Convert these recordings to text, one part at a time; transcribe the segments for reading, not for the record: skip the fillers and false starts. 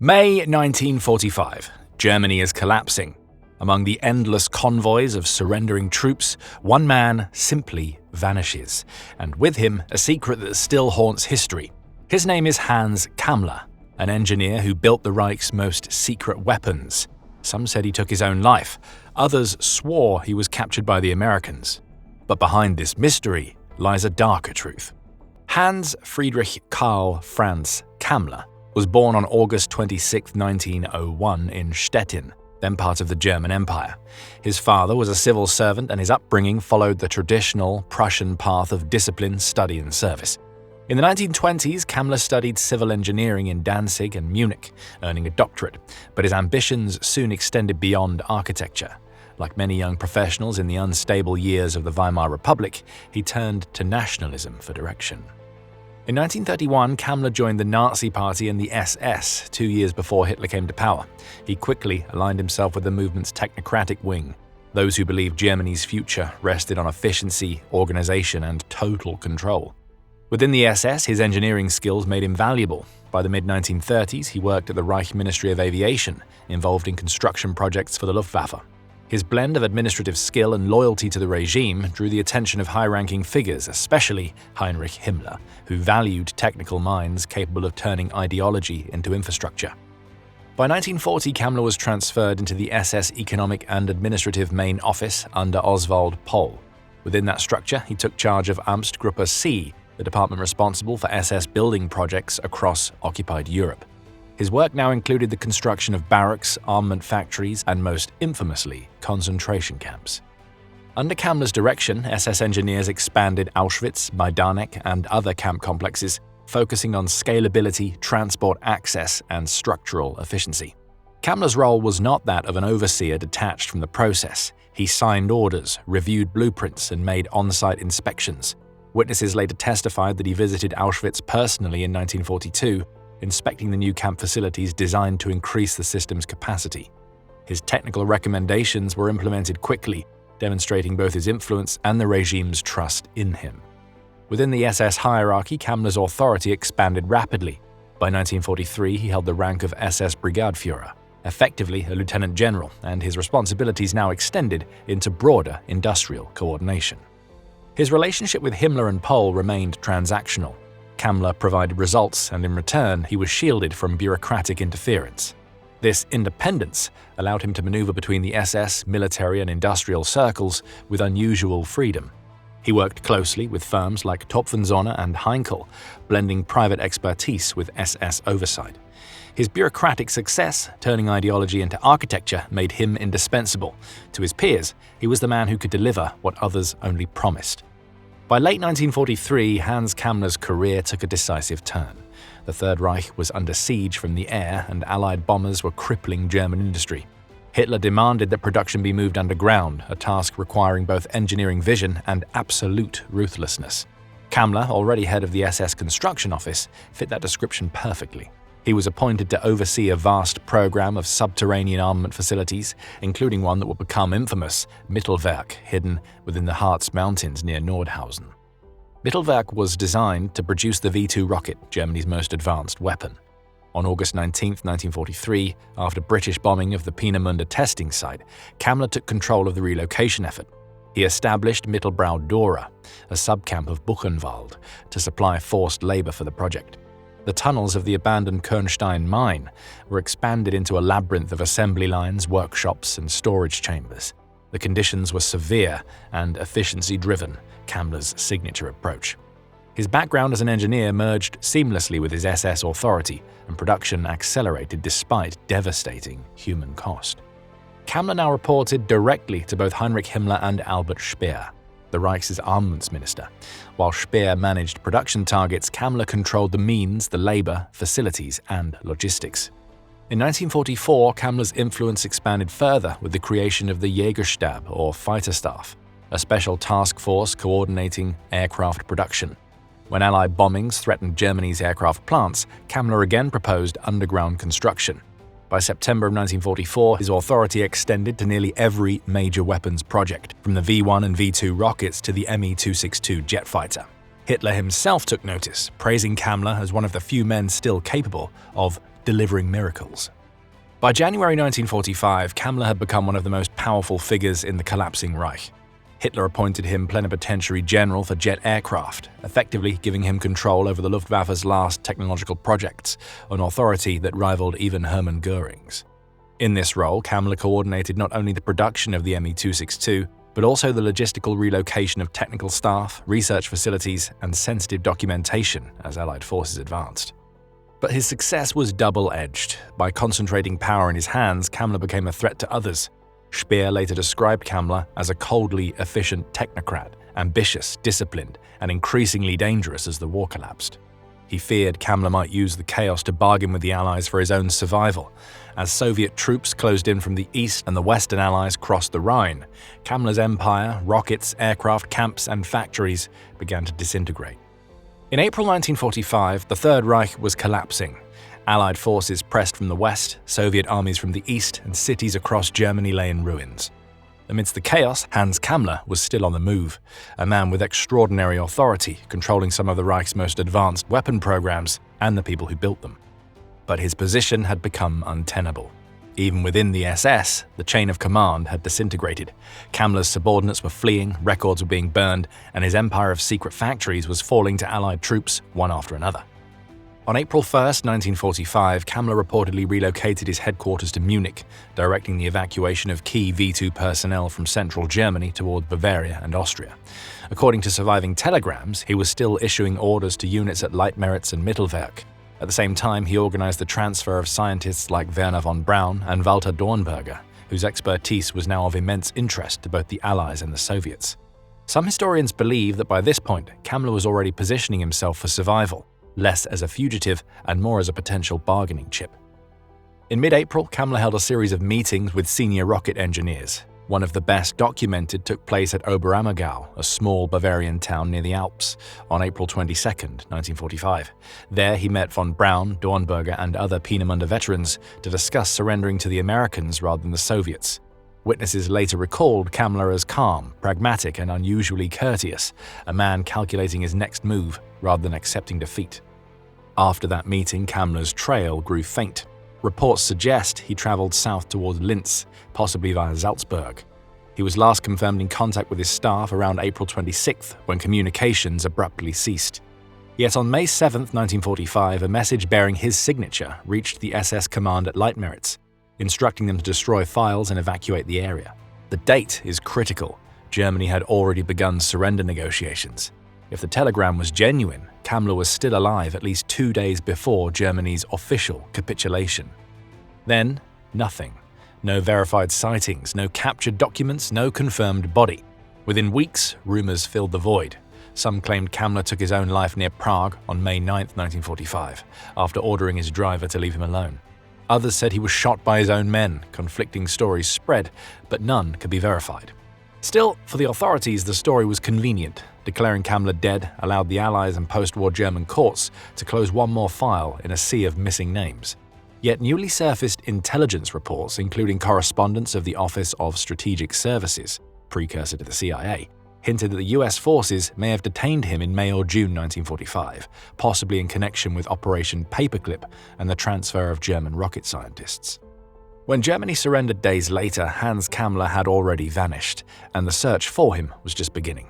May 1945. Germany is collapsing. Among the endless convoys of surrendering troops, one man simply vanishes, and with him a secret that still haunts history. His name is Hans Kammler, an engineer who built the Reich's most secret weapons. Some said he took his own life, others swore he was captured by the Americans. But behind this mystery lies a darker truth. Hans Friedrich Karl Franz Kammler was born on August 26, 1901 in Stettin, then part of the German Empire. His father was a civil servant and his upbringing followed the traditional Prussian path of discipline, study and service. In the 1920s, Kammler studied civil engineering in Danzig and Munich, earning a doctorate, but his ambitions soon extended beyond architecture. Like many young professionals in the unstable years of the Weimar Republic, he turned to nationalism for direction. In 1931, Kammler joined the Nazi Party and the SS 2 years before Hitler came to power. He quickly aligned himself with the movement's technocratic wing, those who believed Germany's future rested on efficiency, organization, and total control. Within the SS, his engineering skills made him valuable. By the mid-1930s, he worked at the Reich Ministry of Aviation, involved in construction projects for the Luftwaffe. His blend of administrative skill and loyalty to the regime drew the attention of high-ranking figures, especially Heinrich Himmler, who valued technical minds capable of turning ideology into infrastructure. By 1940, Kammler was transferred into the SS Economic and Administrative Main Office under Oswald Pohl. Within that structure, he took charge of Amtsgruppe C, the department responsible for SS building projects across occupied Europe. His work now included the construction of barracks, armament factories, and most infamously, concentration camps. Under Kammler's direction, SS engineers expanded Auschwitz, Majdanek, and other camp complexes, focusing on scalability, transport access, and structural efficiency. Kammler's role was not that of an overseer detached from the process. He signed orders, reviewed blueprints, and made on-site inspections. Witnesses later testified that he visited Auschwitz personally in 1942, inspecting the new camp facilities designed to increase the system's capacity. His technical recommendations were implemented quickly, demonstrating both his influence and the regime's trust in him. Within the SS hierarchy, Kammler's authority expanded rapidly. By 1943, he held the rank of SS Brigadeführer, effectively a lieutenant general, and his responsibilities now extended into broader industrial coordination. His relationship with Himmler and Pohl remained transactional. Kammler provided results, and in return, he was shielded from bureaucratic interference. This independence allowed him to maneuver between the SS, military, and industrial circles with unusual freedom. He worked closely with firms like Topfenzonner and Heinkel, blending private expertise with SS oversight. His bureaucratic success, turning ideology into architecture, made him indispensable. To his peers, he was the man who could deliver what others only promised. By late 1943, Hans Kammler's career took a decisive turn. The Third Reich was under siege from the air, and Allied bombers were crippling German industry. Hitler demanded that production be moved underground, a task requiring both engineering vision and absolute ruthlessness. Kammler, already head of the SS construction office, fit that description perfectly. He was appointed to oversee a vast program of subterranean armament facilities, including one that would become infamous, Mittelwerk, hidden within the Harz Mountains near Nordhausen. Mittelwerk was designed to produce the V-2 rocket, Germany's most advanced weapon. On August 19, 1943, after British bombing of the Peenemünde testing site, Kammler took control of the relocation effort. He established Mittelbrau Dora, a subcamp of Buchenwald, to supply forced labor for the project. The tunnels of the abandoned Kernstein mine were expanded into a labyrinth of assembly lines, workshops, and storage chambers. The conditions were severe and efficiency-driven, Kammler's signature approach. His background as an engineer merged seamlessly with his SS authority, and production accelerated despite devastating human cost. Kammler now reported directly to both Heinrich Himmler and Albert Speer, the Reich's armaments minister. While Speer managed production targets, Kammler controlled the means, the labor, facilities, and logistics. In 1944, Kammler's influence expanded further with the creation of the Jägerstab, or fighter staff, a special task force coordinating aircraft production. When Allied bombings threatened Germany's aircraft plants, Kammler again proposed underground construction. By September of 1944, his authority extended to nearly every major weapons project, from the V-1 and V-2 rockets to the Me-262 jet fighter. Hitler himself took notice, praising Kammler as one of the few men still capable of delivering miracles. By January 1945, Kammler had become one of the most powerful figures in the collapsing Reich. Hitler appointed him plenipotentiary general for jet aircraft, effectively giving him control over the Luftwaffe's last technological projects, an authority that rivaled even Hermann Göring's. In this role, Kammler coordinated not only the production of the Me-262, but also the logistical relocation of technical staff, research facilities, and sensitive documentation as Allied forces advanced. But his success was double-edged. By concentrating power in his hands, Kammler became a threat to others. Speer later described Kammler as a coldly efficient technocrat, ambitious, disciplined, and increasingly dangerous as the war collapsed. He feared Kammler might use the chaos to bargain with the Allies for his own survival. As Soviet troops closed in from the east and the Western Allies crossed the Rhine, Kammler's empire, rockets, aircraft camps, and factories began to disintegrate. In April 1945, the Third Reich was collapsing. Allied forces pressed from the west, Soviet armies from the east, and cities across Germany lay in ruins. Amidst the chaos, Hans Kammler was still on the move, a man with extraordinary authority, controlling some of the Reich's most advanced weapon programs and the people who built them. But his position had become untenable. Even within the SS, the chain of command had disintegrated. Kammler's subordinates were fleeing, records were being burned, and his empire of secret factories was falling to Allied troops one after another. On April 1, 1945, Kammler reportedly relocated his headquarters to Munich, directing the evacuation of key V2 personnel from central Germany toward Bavaria and Austria. According to surviving telegrams, he was still issuing orders to units at Leitmeritz and Mittelwerk. At the same time, he organized the transfer of scientists like Werner von Braun and Walter Dornberger, whose expertise was now of immense interest to both the Allies and the Soviets. Some historians believe that by this point, Kammler was already positioning himself for survival, less as a fugitive and more as a potential bargaining chip. In mid-April, Kammler held a series of meetings with senior rocket engineers. One of the best documented took place at Oberammergau, a small Bavarian town near the Alps, on April 22, 1945. There he met von Braun, Dornberger, and other Peenemünde veterans to discuss surrendering to the Americans rather than the Soviets. Witnesses later recalled Kammler as calm, pragmatic, and unusually courteous, a man calculating his next move rather than accepting defeat. After that meeting, Kammler's trail grew faint. Reports suggest he traveled south towards Linz, possibly via Salzburg. He was last confirmed in contact with his staff around April 26th, when communications abruptly ceased. Yet on May 7, 1945, a message bearing his signature reached the SS command at Leitmeritz, instructing them to destroy files and evacuate the area. The date is critical. Germany had already begun surrender negotiations. If the telegram was genuine, Kammler was still alive at least 2 days before Germany's official capitulation. Then, nothing. No verified sightings, no captured documents, no confirmed body. Within weeks, rumors filled the void. Some claimed Kammler took his own life near Prague on May 9, 1945, after ordering his driver to leave him alone. Others said he was shot by his own men. Conflicting stories spread, but none could be verified. Still, for the authorities, the story was convenient. Declaring Kammler dead allowed the Allies and post-war German courts to close one more file in a sea of missing names. Yet newly surfaced intelligence reports, including correspondence of the Office of Strategic Services, precursor to the CIA, hinted that the US forces may have detained him in May or June 1945, possibly in connection with Operation Paperclip and the transfer of German rocket scientists. When Germany surrendered days later, Hans Kammler had already vanished, and the search for him was just beginning.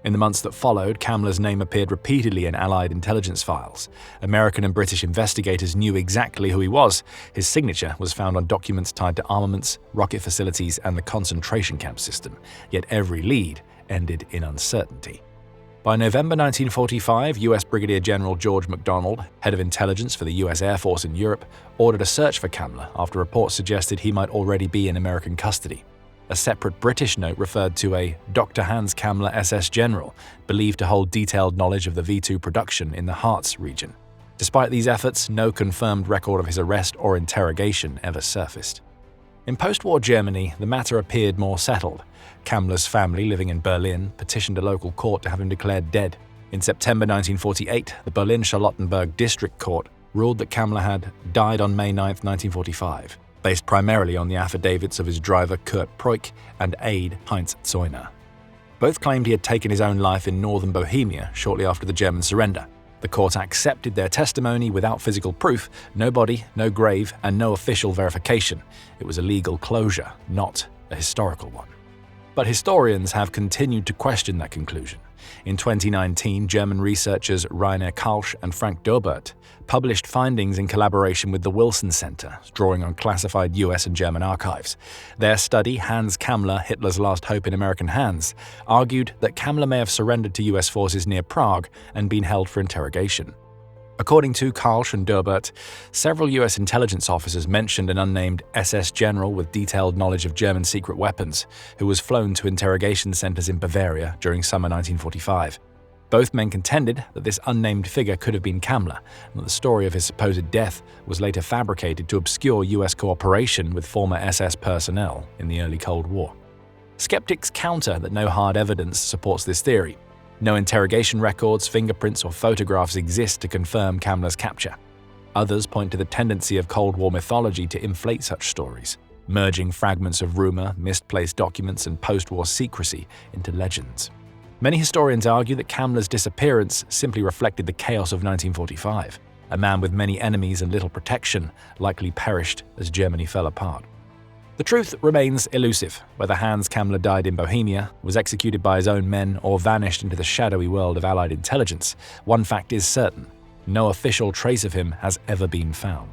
In the months that followed, Kammler's name appeared repeatedly in Allied intelligence files. American and British investigators knew exactly who he was. His signature was found on documents tied to armaments, rocket facilities, and the concentration camp system, yet every lead ended in uncertainty. By November 1945, US Brigadier General George MacDonald, head of intelligence for the US Air Force in Europe, ordered a search for Kammler after reports suggested he might already be in American custody. A separate British note referred to a Dr. Hans Kammler SS General, believed to hold detailed knowledge of the V2 production in the Harz region. Despite these efforts, no confirmed record of his arrest or interrogation ever surfaced. In post-war Germany, the matter appeared more settled. Kammler's family, living in Berlin, petitioned a local court to have him declared dead. In September 1948, the Berlin-Charlottenburg District Court ruled that Kammler had died on May 9, 1945. Based primarily on the affidavits of his driver Kurt Preuck and aide Heinz Zeuner. Both claimed he had taken his own life in northern Bohemia shortly after the German surrender. The court accepted their testimony without physical proof, no body, no grave, and no official verification. It was a legal closure, not a historical one. But historians have continued to question that conclusion. In 2019, German researchers Rainer Kalsch and Frank Dobert published findings in collaboration with the Wilson Center, drawing on classified US and German archives. Their study, Hans Kammler, Hitler's Last Hope in American Hands, argued that Kammler may have surrendered to US forces near Prague and been held for interrogation. According to Kalsch and Dobert, several US intelligence officers mentioned an unnamed SS general with detailed knowledge of German secret weapons, who was flown to interrogation centers in Bavaria during summer 1945. Both men contended that this unnamed figure could have been Kammler, and that the story of his supposed death was later fabricated to obscure US cooperation with former SS personnel in the early Cold War. Skeptics counter that no hard evidence supports this theory. No interrogation records, fingerprints, or photographs exist to confirm Kammler's capture. Others point to the tendency of Cold War mythology to inflate such stories, merging fragments of rumor, misplaced documents, and post-war secrecy into legends. Many historians argue that Kammler's disappearance simply reflected the chaos of 1945. A man with many enemies and little protection likely perished as Germany fell apart. The truth remains elusive, whether Hans Kammler died in Bohemia, was executed by his own men, or vanished into the shadowy world of Allied intelligence. One fact is certain: no official trace of him has ever been found.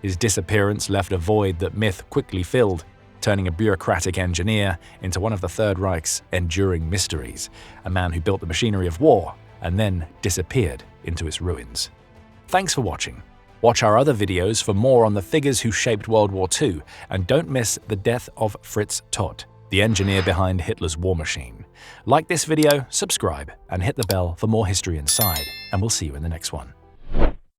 His disappearance left a void that myth quickly filled, turning a bureaucratic engineer into one of the Third Reich's enduring mysteries, a man who built the machinery of war and then disappeared into its ruins. Thanks for watching. Watch our other videos for more on the figures who shaped World War II, and don't miss the death of Fritz Todt, the engineer behind Hitler's war machine. Like this video, subscribe, and hit the bell for more History Inside, and we'll see you in the next one.